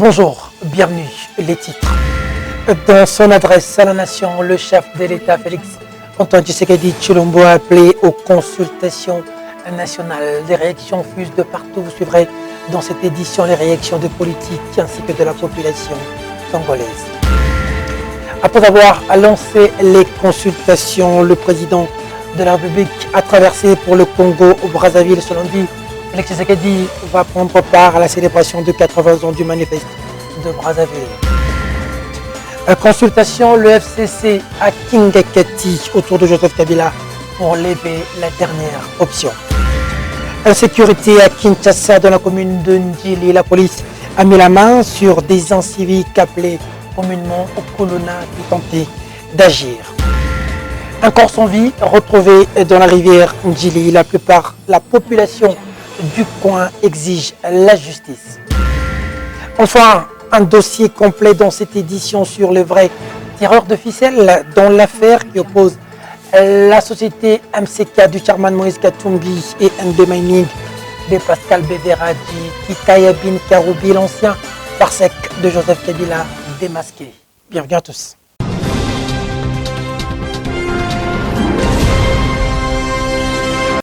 Bonjour, bienvenue, les titres. Dans son adresse à la nation, le chef de l'État, Félix Antoine Tshisekedi Tshilombo, a appelé aux consultations nationales. Les réactions fusent de partout. Vous suivrez dans cette édition les réactions des politiques ainsi que de la population congolaise. Après avoir lancé les consultations, le président de la République a traversé pour le Congo au Brazzaville ce lundi. Félix Tshisekedi va prendre part à la célébration de 80 ans du manifeste de Brazzaville. Consultation, le FCC à Kingakati autour de Joseph Kabila pour lever la dernière option. Insécurité à Kinshasa dans la commune de Ndjili. La police a mis la main sur des inciviques appelés communément au Kolona qui tentaient d'agir. Un corps sans vie retrouvé dans la rivière Ndjili. La population du coin exige la justice. Enfin, un dossier complet dans cette édition sur le vrai tireur de ficelle dans l'affaire qui oppose la société MCK du chairman Moïse Katumbi et NB Mining de Pascal Beveradi, Kitayabin Karoubi, l'ancien parsec de Joseph Kabila démasqué. Bienvenue à tous.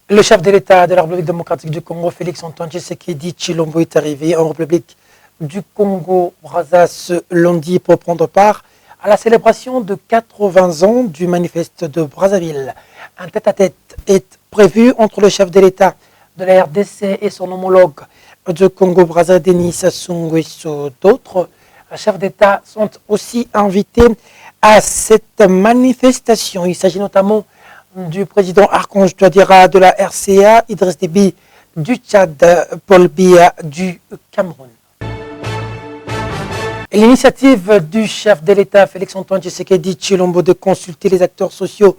Le chef de l'État de la République démocratique du Congo, Félix Antoine Tshisekedi Tshilombo, est arrivé en République du Congo Brazza ce lundi pour prendre part à la célébration de 80 ans du manifeste de Brazzaville. Un tête-à-tête est prévu entre le chef de l'État de la RDC et son homologue du Congo Brazza, Denis Sassou Nguesso. D'autres chefs d'État sont aussi invités à cette manifestation. Il s'agit notamment du président Archange Touadéra de la RCA, Idriss Déby du Tchad, Paul Biya du Cameroun. L'initiative du chef de l'État, Félix Antoine Tshisekedi Tshilombo, de consulter les acteurs sociaux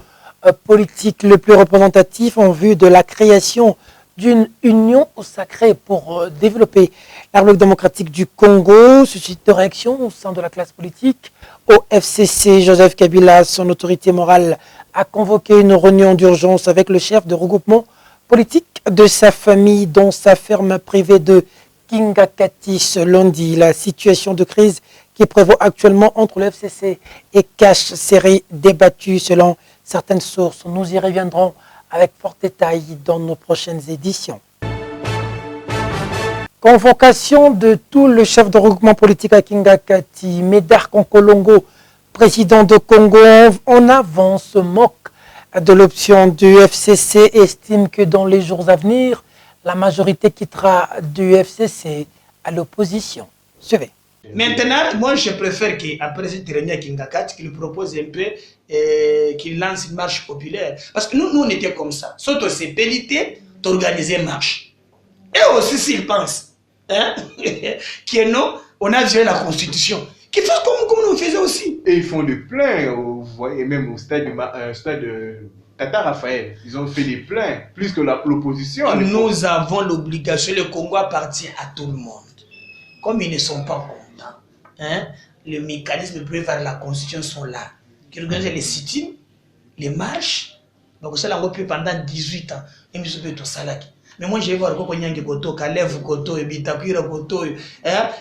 politiques les plus représentatifs en vue de la création d'une union au sacré pour développer la République démocratique du Congo suscite de réactions au sein de la classe politique. Au FCC, Joseph Kabila, son autorité morale, a convoqué une réunion d'urgence avec le chef de regroupement politique de sa famille dans sa ferme privée de Kingakati ce lundi. La situation de crise qui prévaut actuellement entre le FCC et Cache serait débattue selon certaines sources. Nous y reviendrons avec fort détail dans nos prochaines éditions. Convocation de tout le chef de regroupement politique à Kingakati. Médard Konkolongo, président de Congo, en avant se moque de l'option du FCC et estime que dans les jours à venir, la majorité quittera du FCC à l'opposition. Suivez. Maintenant, moi je préfère qu'après cette réunion à Kingakati, qu'il propose un peu, qu'il lance une marche populaire. Parce que nous on était comme ça. Soit on s'est pélité d'organiser une marche. Et aussi s'ils pensent hein, que non, on a violé la Constitution. Qu'ils fassent comme nous faisions aussi. Et ils font des pleins, vous voyez, même au stade Tata Raphaël, ils ont fait des pleins, plus que l'opposition. Nous avons l'obligation, le Congo appartient à tout le monde. Comme ils ne sont pas contents, hein, les mécanismes prévus par la Constitution sont là. Qui organisent les sit-ins, les marches, donc ça l'a repris pendant 18 ans. Et mais moi je vais voir comment Nyange Koto, Kalev Koto, Bitakuira Koto, et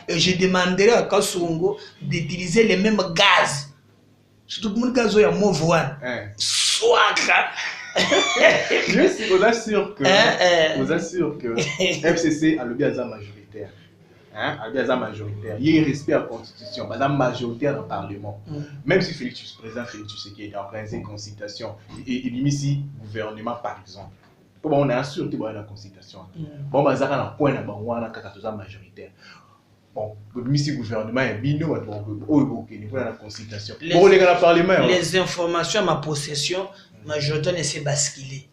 je demanderai à Kasongo d'utiliser les mêmes gaz. Surtout que mon gaz est mauvais. Soit je vous assure que FCC a le bien majoritaire. A bien majoritaire. Il y a un respect à la Constitution, madame majoritaire dans le Parlement. Même si président Félix Tshisekedi est en pleine consultation, il y a ici gouvernement par exemple. On est assuré que la Constitution. Bon, on a un point de majoritaire. Bon, le gouvernement est bino, la Constitution. Les informations à ma possession, majorité ne s'est basculé.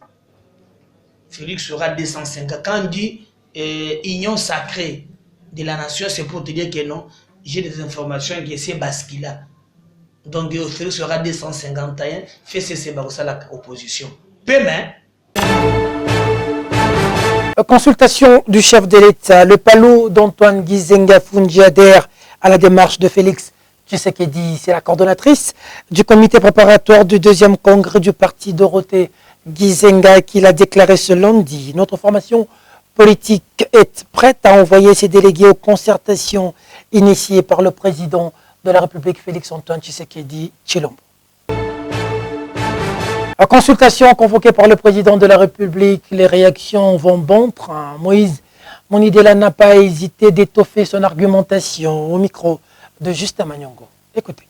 Félix sera 250. Quand on dit union sacrée de la nation, c'est pour te dire que non, j'ai des informations qui s'est basculé. Donc Félix sera 251, fait cesser l'opposition. Demain. Consultation du chef de l'État. Le palot d'Antoine Gizenga Fungi adhère à la démarche de Félix Tshisekedi. C'est la coordonnatrice du comité préparatoire du deuxième congrès du parti Dorothée Gizenga qui l'a déclaré ce lundi. Notre formation politique est prête à envoyer ses délégués aux concertations initiée par le président de la République, Félix-Antoine Tshisekedi Tshilombo. À consultation convoquée par le président de la République, les réactions vont bon train. Moïse Monidela n'a pas hésité d'étoffer son argumentation au micro de Justin Magnongo. Écoutez.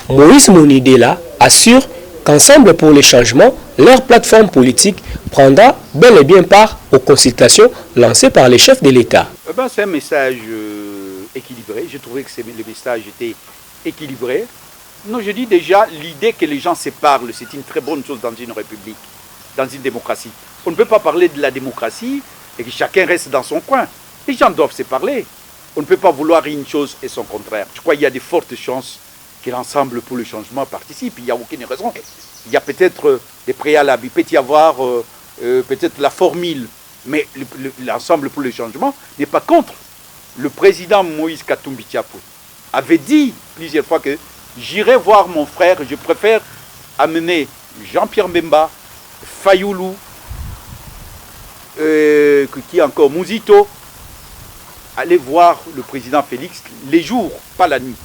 Moïse Monidela assure qu'Ensemble pour les changements, leur plateforme politique prendra bel et bien part aux consultations lancées par les chefs de l'État. C'est un message équilibré. J'ai trouvé que le message était équilibré. Non, je dis déjà, l'idée que les gens se parlent, c'est une très bonne chose dans une république, dans une démocratie. On ne peut pas parler de la démocratie et que chacun reste dans son coin. Les gens doivent se parler. On ne peut pas vouloir une chose et son contraire. Je crois qu'il y a de fortes chances que l'Ensemble pour le changement participe. Il n'y a aucune raison. Il y a peut-être des préalables, il peut y avoir peut-être la formule, mais l'Ensemble pour le changement n'est pas contre. Le président Moïse Katumbi Tchiapou avait dit plusieurs fois que j'irai voir mon frère, je préfère amener Jean-Pierre Mbemba, Fayoulou, qui encore, Mouzito, aller voir le président Félix les jours, pas la nuit.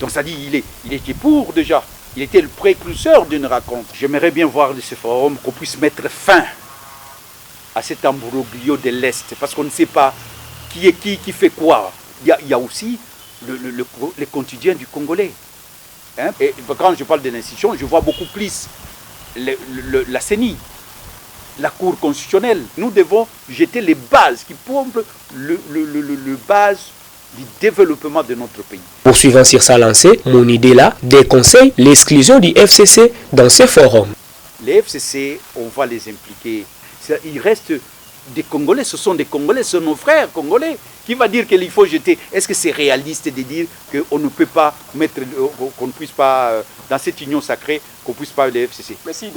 Donc ça dit, il était pour déjà, il était le précurseur d'une rencontre. J'aimerais bien voir de ce forum qu'on puisse mettre fin à cet imbroglio de l'Est, parce qu'on ne sait pas qui est qui fait quoi. Il y a aussi le quotidien du Congolais. Hein? Et quand je parle de l'institution, je vois beaucoup plus la CENI, la Cour constitutionnelle. Nous devons jeter les bases qui pompent le base du développement de notre pays. Poursuivant sur sa lancée, Monidela déconseille l'exclusion du FCC dans ces forums. Les FCC, on va les impliquer. Il reste des Congolais, ce sont des Congolais, ce sont nos frères congolais. Qui va dire qu'il faut jeter? Est-ce que c'est réaliste de dire qu'on ne peut pas mettre, qu'on ne puisse pas, dans cette union sacrée, qu'on ne puisse pas les FCC? Merci.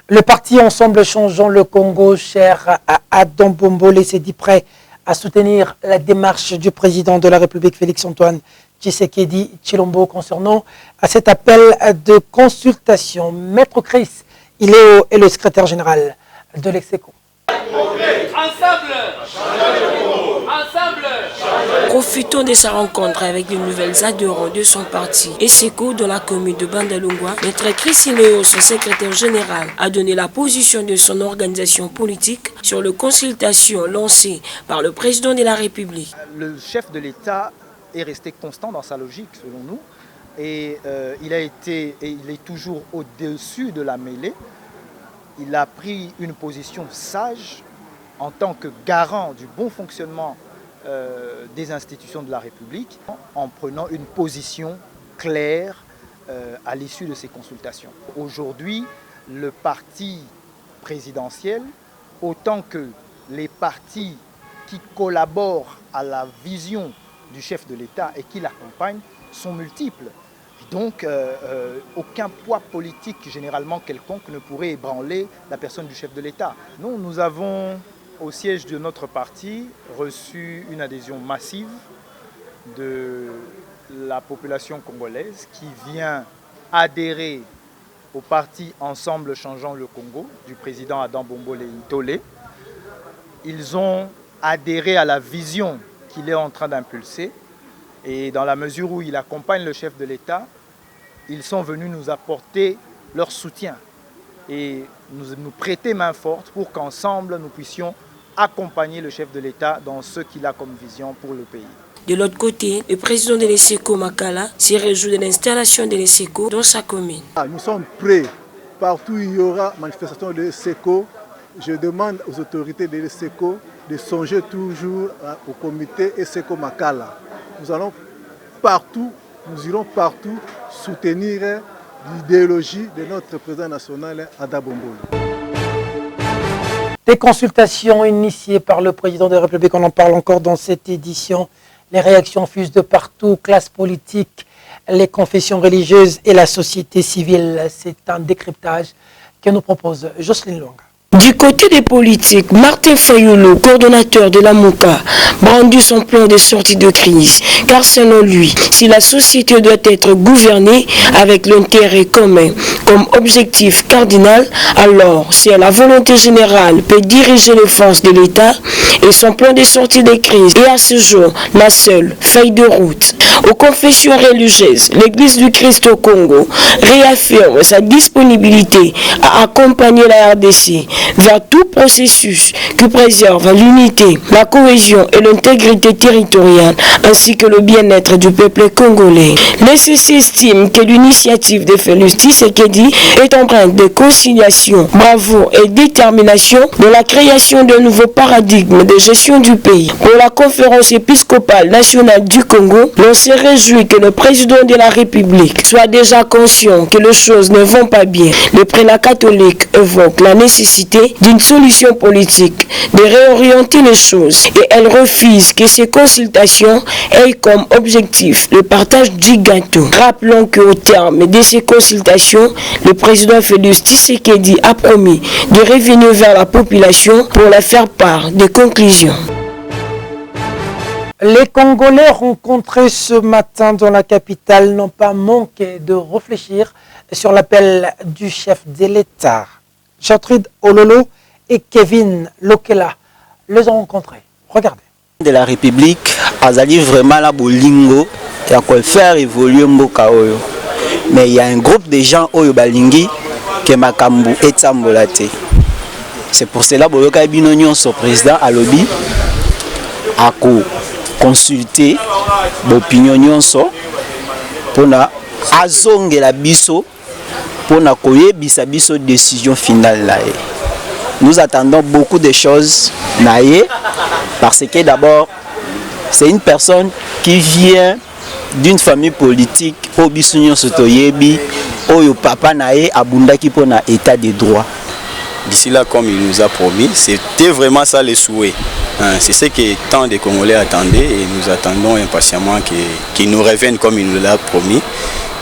Le parti Ensemble Changeons le Congo, cher à Adam Bombole, s'est dit prêt à soutenir la démarche du président de la République, Félix-Antoine Tshisekedi Tshilombo, concernant à cet appel de consultation. Maître Chris Iléo est le secrétaire général de l'Execo. Ensemble, profitons de sa rencontre avec les nouvelles adhérents de son parti Execo dans la commune de Bandalungwa. Maître Chris Iléo, son secrétaire général, a donné la position de son organisation politique sur les consultations lancées par le président de la République. Le chef de l'État est resté constant dans sa logique, selon nous, et il est toujours au-dessus de la mêlée. Il a pris une position sage en tant que garant du bon fonctionnement des institutions de la République, en prenant une position claire à l'issue de ces consultations. Aujourd'hui, le parti présidentiel, autant que les partis qui collaborent à la vision du chef de l'État et qui l'accompagnent, sont multiples. Donc, aucun poids politique généralement quelconque ne pourrait ébranler la personne du chef de l'État. Nous avons, au siège de notre parti, reçu une adhésion massive de la population congolaise qui vient adhérer au parti Ensemble Changeons le Congo du président Adam Bombole Ntole. Ils ont adhéré à la vision qu'il est en train d'impulser et dans la mesure où il accompagne le chef de l'État, ils sont venus nous apporter leur soutien et nous prêter main forte pour qu'ensemble nous puissions accompagner le chef de l'État dans ce qu'il a comme vision pour le pays. De l'autre côté, le président de l'Execo Makala s'est réjoui de l'installation de l'Execo dans sa commune. Nous sommes prêts. Partout où il y aura manifestation de l'Execo, je demande aux autorités de l'Execo de songer toujours au comité Execo Makala. Nous allons partout, nous irons partout soutenir l'idéologie de notre président national, Adam Bombole. Des consultations initiées par le président de la République, on en parle encore dans cette édition. Les réactions fusent de partout, classe politique, les confessions religieuses et la société civile. C'est un décryptage que nous propose Jocelyne Longa. Du côté des politiques, Martin Fayoulou, coordonnateur de la MOCA, brandi son plan de sortie de crise, car selon lui, si la société doit être gouvernée avec l'intérêt commun comme objectif cardinal, alors c'est la volonté générale peut diriger les forces de l'État et son plan de sortie de crise est à ce jour la seule feuille de route. Aux confessions religieuses, l'Église du Christ au Congo réaffirme sa disponibilité à accompagner la RDC vers tout processus qui préserve l'unité, la cohésion et l'intégrité territoriale ainsi que le bien-être du peuple congolais. Les CC estiment que l'initiative de Félix Tshisekedi est empreinte de conciliation, bravoure et détermination dans la création d'un nouveau paradigme de gestion du pays. Pour la conférence épiscopale nationale du Congo, l'on se réjouit que le président de la République soit déjà conscient que les choses ne vont pas bien. Le prélat catholique évoque la nécessité d'une solution politique, de réorienter les choses et elle refuse que ces consultations aient comme objectif le partage du gâteau. Rappelons qu'au terme de ces consultations, le président Félix Tshisekedi a promis de revenir vers la population pour leur faire part des conclusions. Les Congolais rencontrés ce matin dans la capitale n'ont pas manqué de réfléchir sur l'appel du chef de l'État. Gertrude Ololo et Kevin Lokela les ont rencontrés. Regardez. De la République, azali vraiment la bolingo et à quoi faire évoluer mboka oyo. Mais il y a un groupe de gens oyo balingi que makambu etsambolate. C'est pour cela que bino nyonso président alobi ako consulter l'opinion nyonso pona azongela biso pona koyebisa biso décision finale là. Nous attendons beaucoup de choses naie parce que d'abord c'est une personne qui vient d'une famille politique au biso nyonso toyebi oyo papa nae abundaki pona état de droit. D'ici là, comme il nous a promis, c'était vraiment ça les souhaits. C'est ce que tant de Congolais attendaient et nous attendons impatiemment qu'il nous revienne comme il nous l'a promis.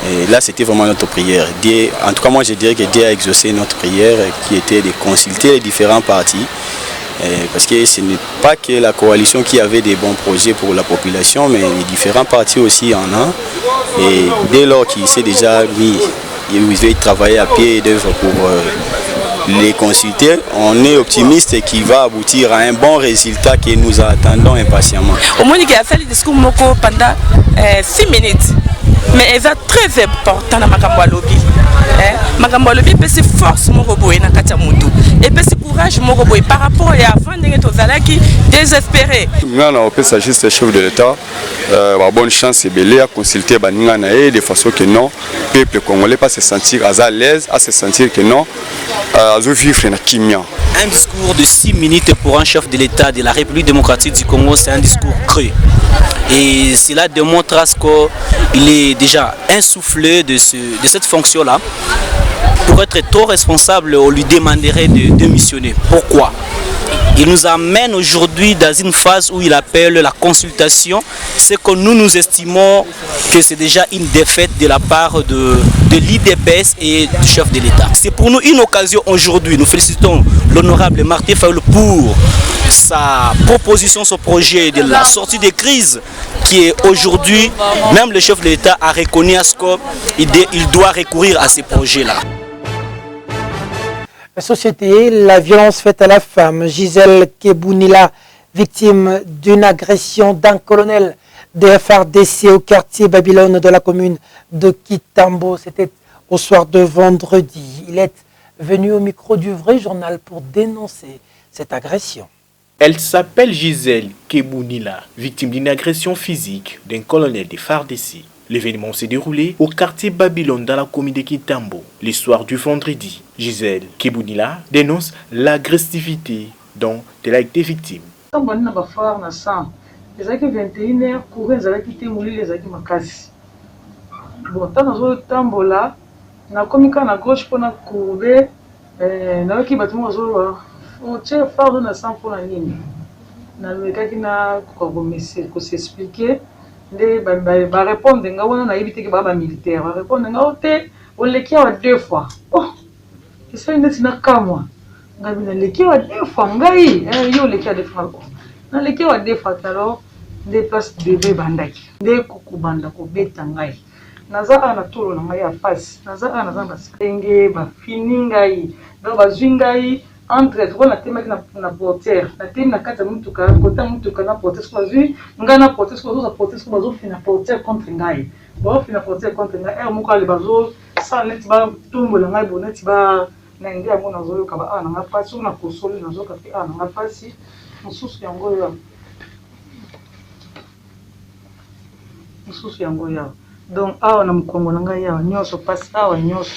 Et là, c'était vraiment notre prière. Dieu, en tout cas, moi, je dirais que Dieu a exaucé notre prière qui était de consulter les différents partis. Parce que ce n'est pas que la coalition qui avait des bons projets pour la population, mais les différents partis aussi en ont. Et dès lors qu'il s'est déjà mis, il veut travailler à pied d'œuvre pour les consulter, on est optimiste et qu'il va aboutir à un bon résultat que nous attendons impatiemment. Au moins, il a fait le discours pendant 6 minutes. Mais elle va très important dans Makambo Lobby. Makambo Lobby peut se force mon robot et Nakachamutu. Et peut se courage mon robot par rapport à avant de qui désespéré. Nous avons fait juste le chef de l'État. Bonne chance et belle à consulter Baninganae de façon que non, le peuple congolais pas se sentir à l'aise, à se sentir que non, à vivre dans Kimia. Un discours de 6 minutes pour un chef de l'État de la République démocratique du Congo, c'est un discours cru. Et cela démontre qu'il est déjà insoufflé de cette fonction-là. Pour être trop responsable, on lui demanderait de démissionner. Pourquoi ? Il nous amène aujourd'hui dans une phase où il appelle la consultation. C'est que nous estimons que c'est déjà une défaite de la part de l'IDPS et du chef de l'État. C'est pour nous une occasion aujourd'hui. Nous félicitons l'honorable Martin Fayulu pour sa proposition, son projet de la sortie de crise qui est aujourd'hui, même le chef de l'État a reconnu à ce qu'il doit recourir à ces projets-là. La société, la violence faite à la femme, Gisèle Kebounila, victime d'une agression d'un colonel de FARDC au quartier Babylone de la commune de Kitambo. C'était au soir de vendredi. Il est venu au micro du Vrai Journal pour dénoncer cette agression. Elle s'appelle Gisèle Kebounila, victime d'une agression physique d'un colonel de FARDC. L'événement s'est déroulé au quartier Babylone dans la commune de Kitambo, le soir du vendredi. Gisèle Kebounila dénonce l'agressivité dont elle a été victime. Nde ba répondre nga wana na yibite ke ba militaire ba répondre nga ote o leki wa 2 fois oh c'est une tina kamwa nga bina leki wa 2 fois ngai yo leki wa 2 fois naleki wa defat alors des places bébé bandaki nde kokubanda kobeta ngai naza ana tolo na ngai ya pasi naza ana naza basenge bafini ngai donc bazwi ngai entre tout na temaki na portière na temi na kati ya mutuka kota mutuka na portière so bazwi ngai na portière so bazoza portière so bazofina portière contre ngai bazofina portière contre ngai ere moko ale bazosala neti batumbola ngai bo neti ba na nde yango nazoyoka ba ana ngai pasi so na kosoli nazoyoka mpe ana ngai pasi mosusu yango ya mosusu yango ya donc awa na mokongo na ngai yawa nyonso pasi awa nyonso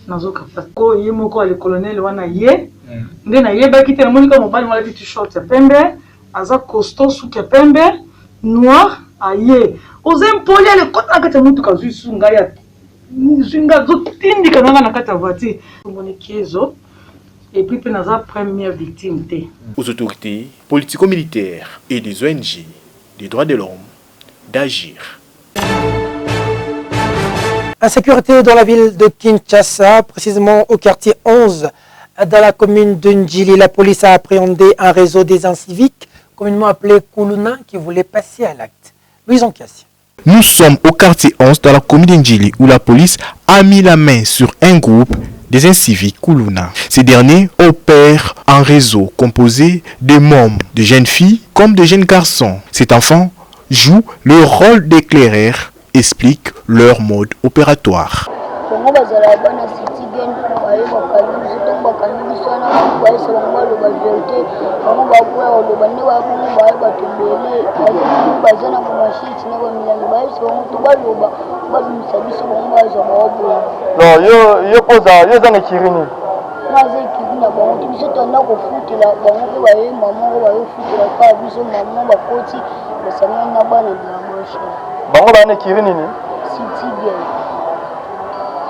nazoka pasi ko ye moko ale colonel wana ye nde nayebaki te namoni ka mobali mo alati t-shirt ya pembe aza costaud suki ya pembe noir aye oze mpoli ale kota na kati ya mutuka azwi su ngai ya zwinga azotindika nanga na kati ya voiture omoniki ezo et puis mpe naza première victime te. Aux autorités politico-militaires et des ONG des droits de l'homme d'agir. Insécurité dans la ville de Kinshasa, précisément au quartier 11, dans la commune de Ndjili. La police a appréhendé un réseau des inciviques, communément appelé Kuluna, qui voulait passer à l'acte. Louis Ankiassi. Nous sommes au quartier 11 dans la commune de Ndjili où la police a mis la main sur un groupe des inciviques Kuluna. Ces derniers opèrent un réseau composé de membres, de jeunes filles comme de jeunes garçons. Cet enfant joue le rôle d'éclaireur, explique leur mode opératoire.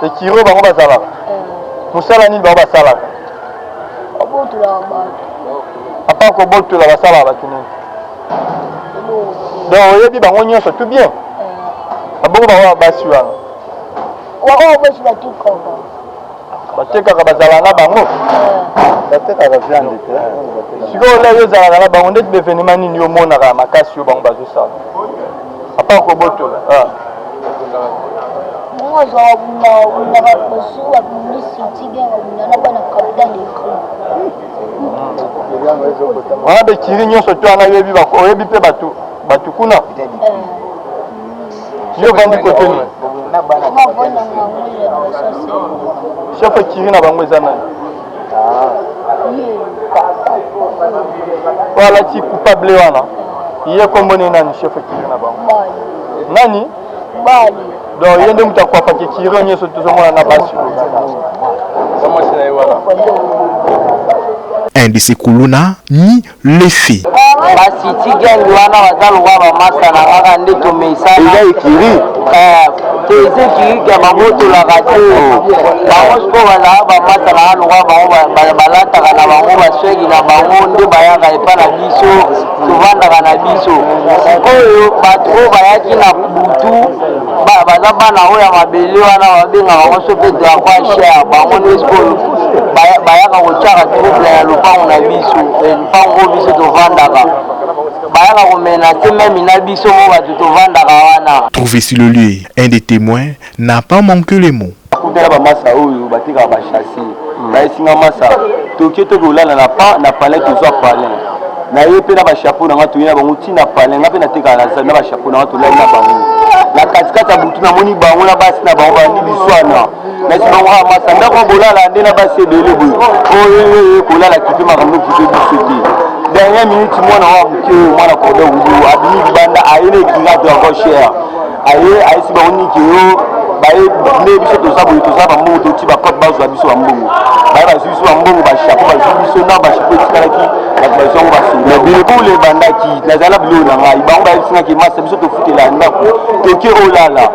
Ekiro bango bazala musala ni bango basala apa ko botola basala batuni donc oyebi bango nyonso tout bien abongo bango basiwana wako basiwa tukoko batekaka bazala na bango batekaka viande te siko la yo zala na bango ndeti bevenema nini yo monaka makasi yo bango bazosala apa ko botola wana bekiri nyonso to wana oyebi mpe bato kuna yo bandi koteni chef ekiri na bango eza nani po alati coupable wana ye kombone nani chef ekiri na bango nani donc il y a des gens qui ont sur tout le monde. Un de ces Kuluna nie les faits. Trouvé sur le lieu, un des témoins n'a pas manqué les mots. La cascade a bouti na moni bango na basi na bango bandi biswana na si bango ha masanda ko bolala ndena basi ebele boy o kolala kipe makambo kipe bisoti dernière minute mwana wa mke mwana ko do wudu abini banda ayele kinga do ko share aye si bango ni kiyo baye ne biso to saba mo to ti ba pot ba zo biso ambongo baye ba biso ambongo ba chapeau ba biso na ba chapeau tikalaki na ba zo ba si na bi ko le banda ki na zala bilo na ngai bango ba singa ki masa biso to futela ndako to ki olala.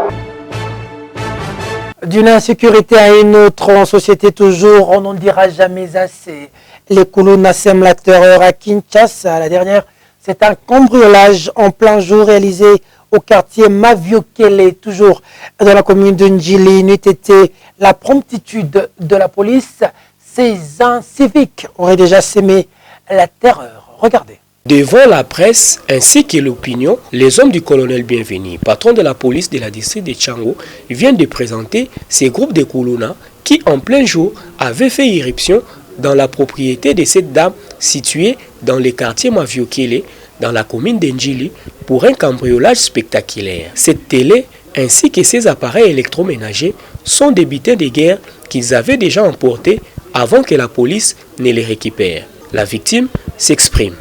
D'une insécurité à une autre en société toujours, on n'en dira jamais assez. Les Kuluna sèment la terreur à Kinshasa. La dernière, c'est un cambriolage en plein jour réalisé au quartier Maviokele, toujours dans la commune de Ndjili. N'eût été la promptitude de la police, ces inciviques auraient déjà sémé la terreur. Regardez. Devant la presse ainsi que l'opinion, les hommes du colonel Bienvenu, patron de la police de la district de Tchango, viennent de présenter ces groupes de Kuluna qui, en plein jour, avaient fait irruption dans la propriété de cette dame située dans le quartier Maviokele, dans la commune d'Endjili, pour un cambriolage spectaculaire. Cette télé ainsi que ces appareils électroménagers sont des butins de guerre qu'ils avaient déjà emportés avant que la police ne les récupère. La victime s'exprime.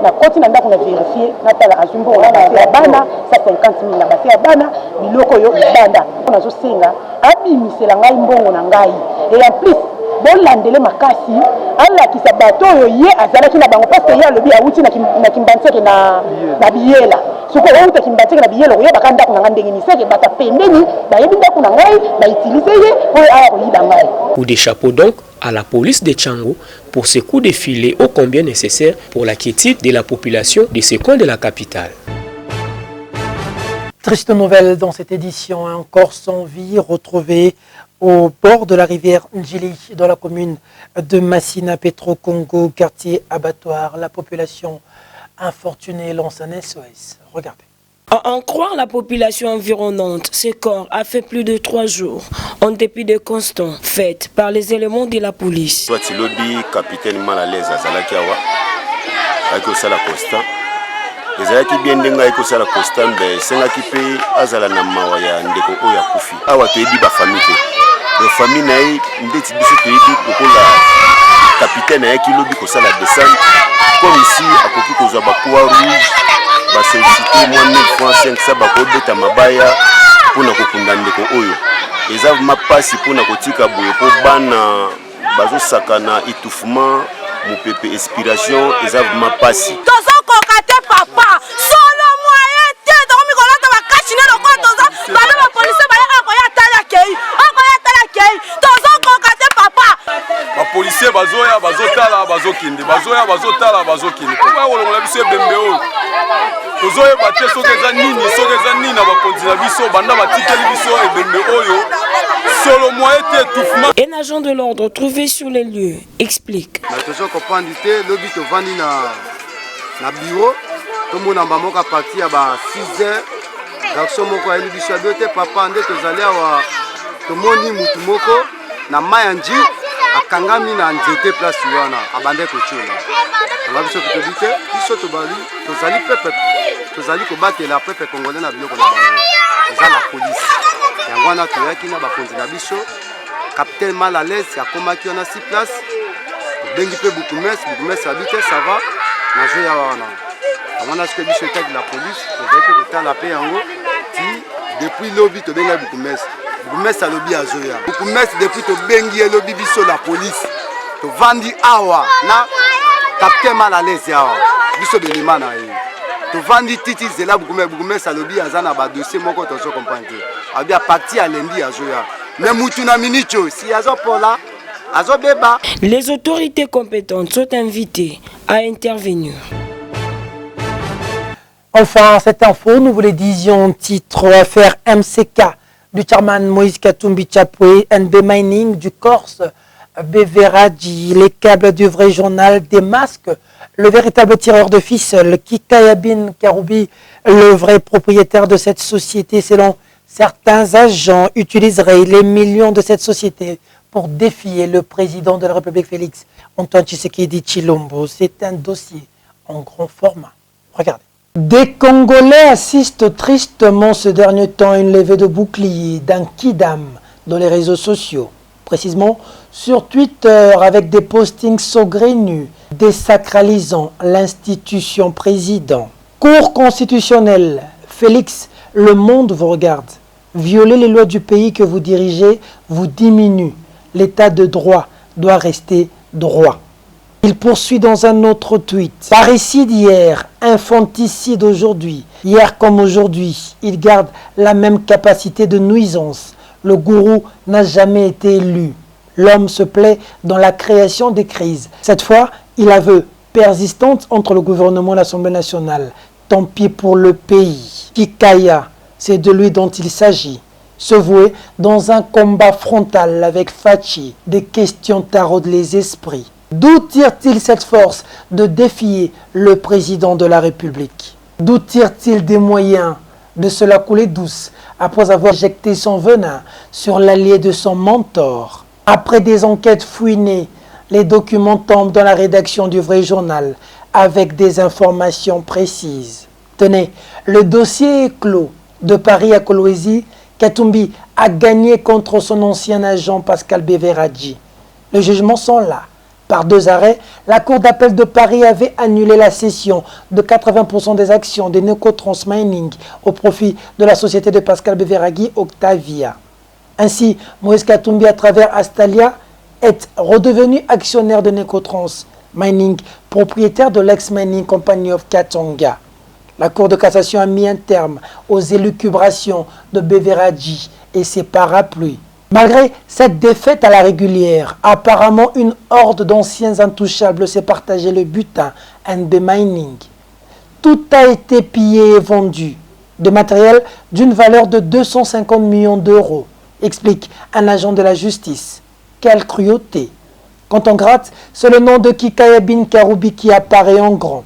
na koti na ndako na vérifier na tala azumbo na ya bana sa 50 000 na basi ya bana biloko yo banda na zo senga abimisela ngai mbongo na ngai et en plus bolandele makasi ala ki sabato yo ye azalaki na bango parce que ya lobi awuti na kimbantseke na biyela suko outa kimbantseke na biyela yo bakanda ko ngande ngini seke bata pendeni ba yebi ndako na ngai ba utiliser ye ko ala ko yiba ngai. Coup de chapeau donc à la police de Tchango pour ce coup de filet ô combien nécessaire pour la quiétude de la population de ce coin de la capitale. Triste nouvelle dans cette édition, un corps sans vie retrouvé au bord de la rivière Ndjili dans la commune de Massina Petro-Congo, quartier abattoir. La population infortunée lance un SOS. Regardez. À en croire la population environnante, ce corps a fait plus de 3 jours, en dépit de constants faits par les éléments de la police. Lobi, capitaine mal à l'aise à Zalakiawa, avec Osala Costa. Les Zalaki bien denga avec Osala Costa, mais Sengaki pe Azala Namawaya, Ndeko Oya Kufi. Awa to ebi ba famille. La famille naï, ndeti biso to ebi pour la capitaine naï qui lobi Kosala descendre. Comme ici, à côté de Zabakoua Rouge. Va solliciter moins 1000 francs 500 bakobeta mabaya pona kokunda ndeko oyo eza ma pasi pona kotika boye po bana bazo sakana étouffement mopepe inspiration eza ma pasi tozo kokate papa solo moyen te donc mikolata bakachine loko tozo bana ba police ba ya tala kei tozo kokate papa ba police bazoya bazotala bazokinde bazoya bazotala bazokinde kwa wolongola biso bembe oyo tozoye bate sokeza nini na bakonzi na biso banda batikeli biso ebembe oyo solo moyen te étouffement. Un agent de l'ordre trouvé sur les lieux explique. Na tozo comprendre te lobi to vandi na bureau to mona mbamoka parti ya ba 6h garçon moko ali biso adote papa nde tozali awa to moni mutu moko na mayanji akangami na nzete place wana abande kochola. On biso ko tobite biso to bali tozali pepe tozali ko batela pepe congolais na biloko na bango. Eza la police. Yango wana toyaki na bakonzi na biso capitaine mal à l'aise akomaki wana 6 place bengi pe bukumesi habite ça va na joya wana. On a ce que biso était de la police tozali ko tala pe yango ti depuis lobby to benga bukumesi à lobby à Zoya. Bukumesi depuis to bengi lobby biso la police to vandi awa na capitaine mal à l'aise awa biso belima na ye to vandi titi zela bukumesi à lobby azana ba dossier moko to so comprendre abi a parti à lundi à Zoya mais mutu na minicho si azopola azobeba. Les autorités compétentes sont invitées à intervenir. Enfin, cette info, nous vous le disions, titre affaire MCK du chairman Moïse Katumbi Chapwe, NB Mining du Corse, Beveradi, les câbles du vrai journal, des masques, le véritable tireur de ficelle, Kikayabin Karoubi, le vrai propriétaire de cette société, selon certains agents, utiliserait les millions de cette société pour défier le président de la République, Félix Antoine Tshisekedi Tshilombo. C'est un dossier en grand format. Regardez. Des Congolais assistent tristement ce dernier temps à une levée de bouclier d'un kidam dans les réseaux sociaux. Précisément sur Twitter avec des postings saugrenus désacralisant l'institution président. Cour constitutionnelle, Félix, le monde vous regarde. Violer les lois du pays que vous dirigez vous diminue. L'état de droit doit rester droit. Il poursuit dans un autre tweet. Parricide hier, infanticide aujourd'hui. Hier comme aujourd'hui, il garde la même capacité de nuisance. Le gourou n'a jamais été élu. L'homme se plaît dans la création des crises. Cette fois, il aveu persistante entre le gouvernement et l'Assemblée nationale. Tant pis pour le pays. Kikaya, c'est de lui dont il s'agit. Se vouer dans un combat frontal avec Fachi. Des questions taraudent les esprits. D'où tire-t-il cette force de défier le président de la République? D'où tire-t-il des moyens de se la couler douce après avoir injecté son venin sur l'allié de son mentor? Après des enquêtes fouinées, les documents tombent dans la rédaction du vrai journal avec des informations précises. Tenez, le dossier est clos. De Paris à Kolwezi, Katumbi a gagné contre son ancien agent Pascal Beveradji. Les jugements sont là. Par 2 arrêts, la Cour d'appel de Paris avait annulé la cession de 80% des actions de Necotrans Mining au profit de la société de Pascal Beveradji Octavia. Ainsi, Moïse Katumbi, à travers Astalia, est redevenu actionnaire de Necotrans Mining, propriétaire de l'ex-Mining Company of Katanga. La Cour de cassation a mis un terme aux élucubrations de Beveradji et ses parapluies. Malgré cette défaite à la régulière, apparemment une horde d'anciens intouchables s'est partagé le butin NB Mining. Tout a été pillé et vendu, de matériel d'une valeur de 250 millions d'euros, explique un agent de la justice. Quelle cruauté! Quand on gratte, c'est le nom de Kikaya Bin Karoubi qui apparaît en grand.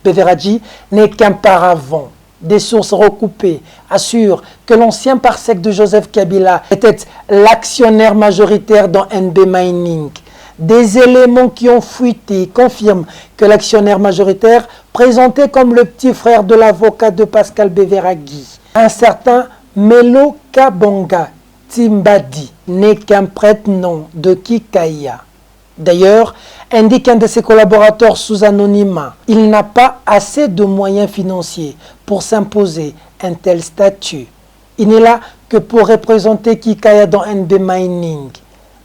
Beveradji n'est qu'un paravent. Des sources recoupées assurent que l'ancien parsec de Joseph Kabila était l'actionnaire majoritaire dans NB Mining. Des éléments qui ont fuité confirment que l'actionnaire majoritaire, présenté comme le petit frère de l'avocat de Pascal Beveradji, un certain Melo Kabonga Timbadi, n'est qu'un prête-nom de Kikaya. D'ailleurs, indique un de ses collaborateurs sous anonymat, il n'a pas assez de moyens financiers pour s'imposer un tel statut. Il n'est là que pour représenter Kikaya dans NB Mining.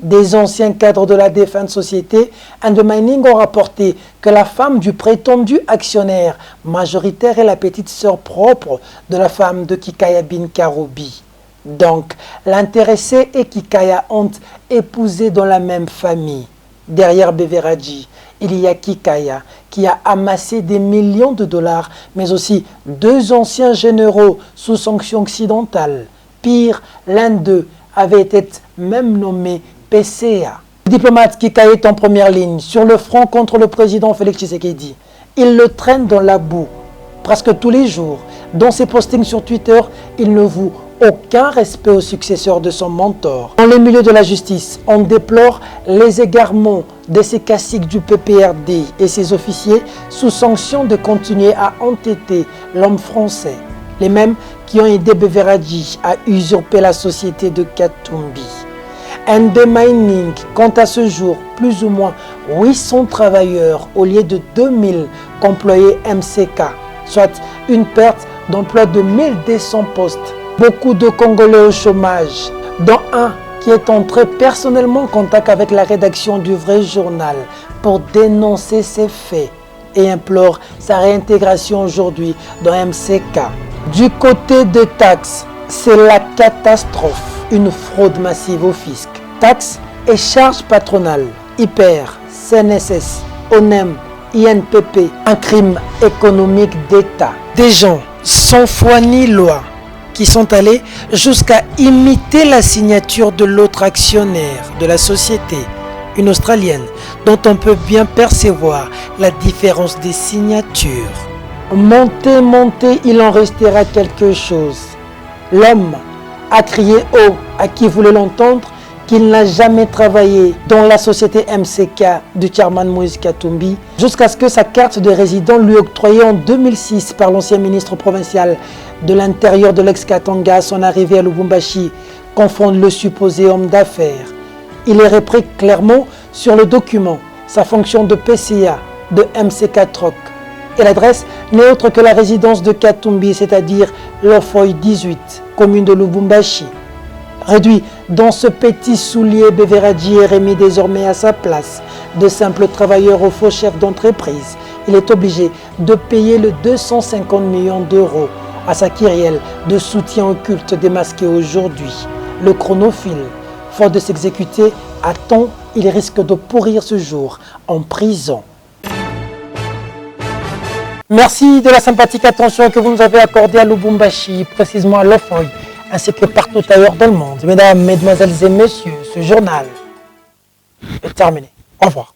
Des anciens cadres de la défunte société, NB Mining ont rapporté que la femme du prétendu actionnaire majoritaire est la petite sœur propre de la femme de Kikaya Bin Karoubi. Donc, l'intéressé et Kikaya ont épousé dans la même famille. Derrière Beveradji, il y a Kikaya qui a amassé des millions de dollars, mais aussi 2 anciens généraux sous sanctions occidentales. Pire, l'un d'eux avait été même nommé PCA. Le diplomate Kikaya est en première ligne sur le front contre le président Félix Tshisekedi. Il le traîne dans la boue presque tous les jours. Dans ses postings sur Twitter, il ne voue aucun respect au successeur de son mentor. Dans les milieux de la justice, on déplore les égarements de ces caciques du PPRD et ses officiers sous sanction de continuer à entêter l'homme français. Les mêmes qui ont aidé Beveradji à usurper la société de Katumbi. NB Mining compte à ce jour plus ou moins 800 travailleurs au lieu de 2000 qu'employait MCK, soit une perte d'emploi de 1200 postes. Beaucoup de Congolais au chômage, dont un qui est entré personnellement en contact avec la rédaction du vrai journal pour dénoncer ces faits et implore sa réintégration aujourd'hui dans MCK. Du côté des taxes, c'est la catastrophe, une fraude massive au fisc. Taxes et charges patronales, IPR, CNSS, ONEM, INPP, un crime économique d'État. Des gens sans foi ni loi qui sont allés jusqu'à imiter la signature de l'autre actionnaire de la société, une Australienne, dont on peut bien percevoir la différence des signatures. Montez, montez, il en restera quelque chose. L'homme a crié haut à qui voulait l'entendre qu'il n'a jamais travaillé dans la société MCK du chairman Moïse Katumbi, jusqu'à ce que sa carte de résident lui octroyée en 2006 par l'ancien ministre provincial de l'Intérieur de l'ex-Katanga à son arrivée à Lubumbashi confonde le supposé homme d'affaires. Il est repris clairement sur le document sa fonction de PCA de MCK Troc. Et l'adresse n'est autre que la résidence de Katumbi, c'est-à-dire Lofoy 18, commune de Lubumbashi. Réduit dans ce petit soulier, Beveradji est remis désormais à sa place de simple travailleur au faux chef d'entreprise. Il est obligé de payer le 250 millions d'euros à sa kyrielle de soutien au culte démasqué aujourd'hui. Le chronophile, faute de s'exécuter à temps, il risque de pourrir ce jour en prison. Merci de la sympathique attention que vous nous avez accordée à Lubumbashi, précisément à Lofoy, ainsi que partout ailleurs dans le monde. Mesdames, Mesdemoiselles et Messieurs, ce journal est terminé. Au revoir.